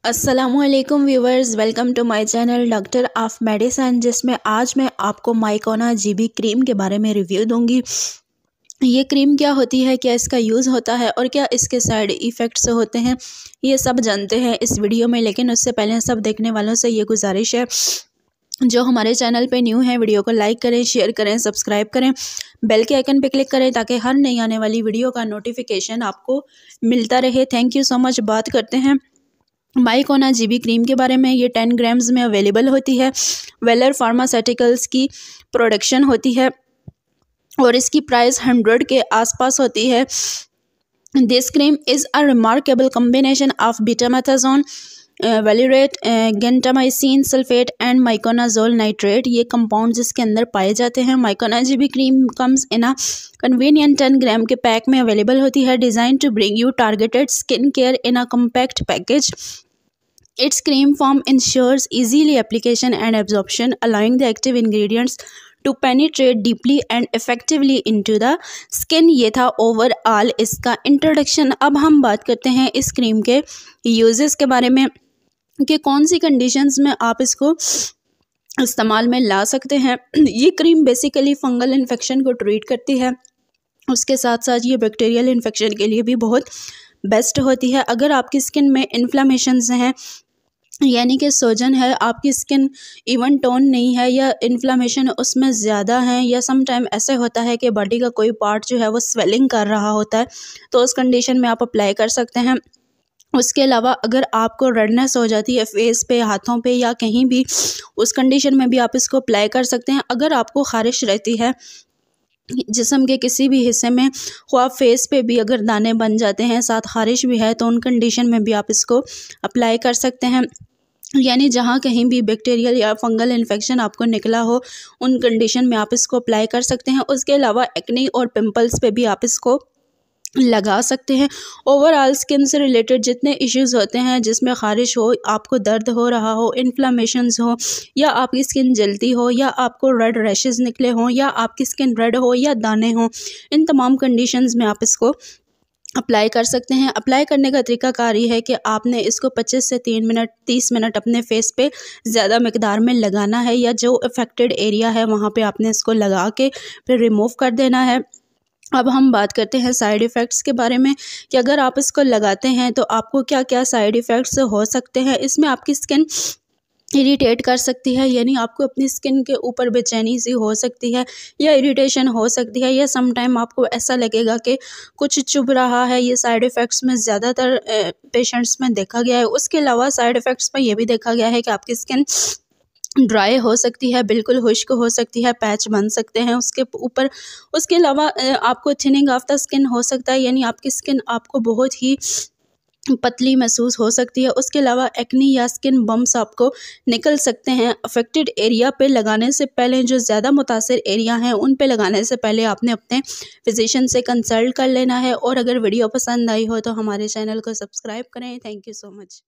अस्सलामुअलैकुम viewers, welcome to my channel doctor of medicine, जिसमें आज मैं आपको माइकोना जीबी क्रीम के बारे में रिव्यू दूंगी। ये क्रीम क्या होती है, क्या इसका यूज़ होता है और क्या इसके साइड इफ़ेक्ट्स होते हैं, ये सब जानते हैं इस वीडियो में। लेकिन उससे पहले सब देखने वालों से ये गुजारिश है, जो हमारे चैनल पे न्यू है वीडियो को लाइक करें, शेयर करें, सब्सक्राइब करें, बेल के आइकन पे क्लिक करें ताकि हर नई आने वाली वीडियो का नोटिफिकेशन आपको मिलता रहे। Thank you so much. बात करते हैं माइकोना जीबी क्रीम के बारे में। ये 10 ग्राम्स में अवेलेबल होती है। वेलर फार्मास्यूटिकल्स की प्रोडक्शन होती है और इसकी प्राइस 100 के आसपास होती है। This cream is a remarkable combination of betamethasone, valerate, gentamicin sulphate and miconazole nitrate. ये कंपाउंड्स इसके अंदर पाए जाते हैं। Mycona GB cream comes in a convenient 10 gram के पैक में अवेलेबल होती है। Design to bring you targeted skin care in a compact package. Its cream form ensures easily application and absorption, allowing the active ingredients to penetrate deeply and effectively into the skin। ये था overall इसका introduction. अब हम बात करते हैं इस cream के यूजेस के बारे में कि कौन सी कंडीशंस में आप इसको इस्तेमाल में ला सकते हैं। ये क्रीम बेसिकली फंगल इन्फेक्शन को ट्रीट करती है, उसके साथ साथ ये बैक्टीरियल इन्फेक्शन के लिए भी बहुत बेस्ट होती है। अगर आपकी स्किन में इन्फ्लामेशंस हैं, यानी कि सोजन है, आपकी स्किन इवन टोन नहीं है या इन्फ्लामेशन उसमें ज़्यादा है, या सम टाइम ऐसे होता है कि बॉडी का कोई पार्ट जो है वो स्वेलिंग कर रहा होता है, तो उस कंडीशन में आप अप्लाई कर सकते हैं। उसके अलावा अगर आपको रेडनेस हो जाती है फेस पे, हाथों पे या कहीं भी, उस कंडीशन में भी आप इसको अप्लाई कर सकते हैं। अगर आपको ख़ारिश रहती है जिस्म के किसी भी हिस्से में, ख्वाह फेस पे भी अगर दाने बन जाते हैं, साथ ख़ारिश भी है, तो उन कंडीशन में भी आप इसको अप्लाई कर सकते हैं। यानी जहाँ कहीं भी बैक्टीरियल या फंगल इन्फेक्शन आपको निकला हो, उन कंडीशन में आप इसको अप्लाई कर सकते हैं। उसके अलावा एक्ने और पिंपल्स पे भी आप इसको लगा सकते हैं। ओवरऑल स्किन से रिलेटेड जितने इश्यूज़ होते हैं, जिसमें ख़ारिश हो, आपको दर्द हो रहा हो, इन्फ्लामेशंस हो, या आपकी स्किन जलती हो, या आपको रेड रैशेज़ निकले हों, या आपकी स्किन रेड हो या दाने हों, इन तमाम कंडीशंस में आप इसको अप्लाई कर सकते हैं। अप्लाई करने का तरीकाकार ये है कि आपने इसको 25 से 30 मिनट अपने फेस पे ज़्यादा मकदार में लगाना है, या जो अफेक्टेड एरिया है वहाँ पे आपने इसको लगा के फिर रिमूव कर देना है। अब हम बात करते हैं साइड इफ़ेक्ट्स के बारे में कि अगर आप इसको लगाते हैं तो आपको क्या क्या साइड इफ़ेक्ट्स हो सकते हैं। इसमें आपकी स्किन इरिटेट कर सकती है, यानी आपको अपनी स्किन के ऊपर बेचैनी सी हो सकती है, या इरिटेशन हो सकती है, या सम टाइम आपको ऐसा लगेगा कि कुछ चुभ रहा है। ये साइड इफ़ेक्ट्स में ज़्यादातर पेशेंट्स में देखा गया है। उसके अलावा साइड इफ़ेक्ट्स में ये भी देखा गया है कि आपकी स्किन ड्राई हो सकती है, बिल्कुल खुश्क हो सकती है, पैच बन सकते हैं उसके ऊपर। उसके अलावा आपको थिनिंग ऑफ द स्किन हो सकता है, यानी आपकी स्किन आपको बहुत ही पतली महसूस हो सकती है। उसके अलावा एक्नी या स्किन बम्स आपको निकल सकते हैं। अफेक्टेड एरिया पे लगाने से पहले, जो ज़्यादा मुतासिर एरिया हैं उन पे लगाने से पहले आपने अपने फिजिशियन से कंसल्ट कर लेना है। और अगर वीडियो पसंद आई हो तो हमारे चैनल को सब्सक्राइब करें। Thank you so much.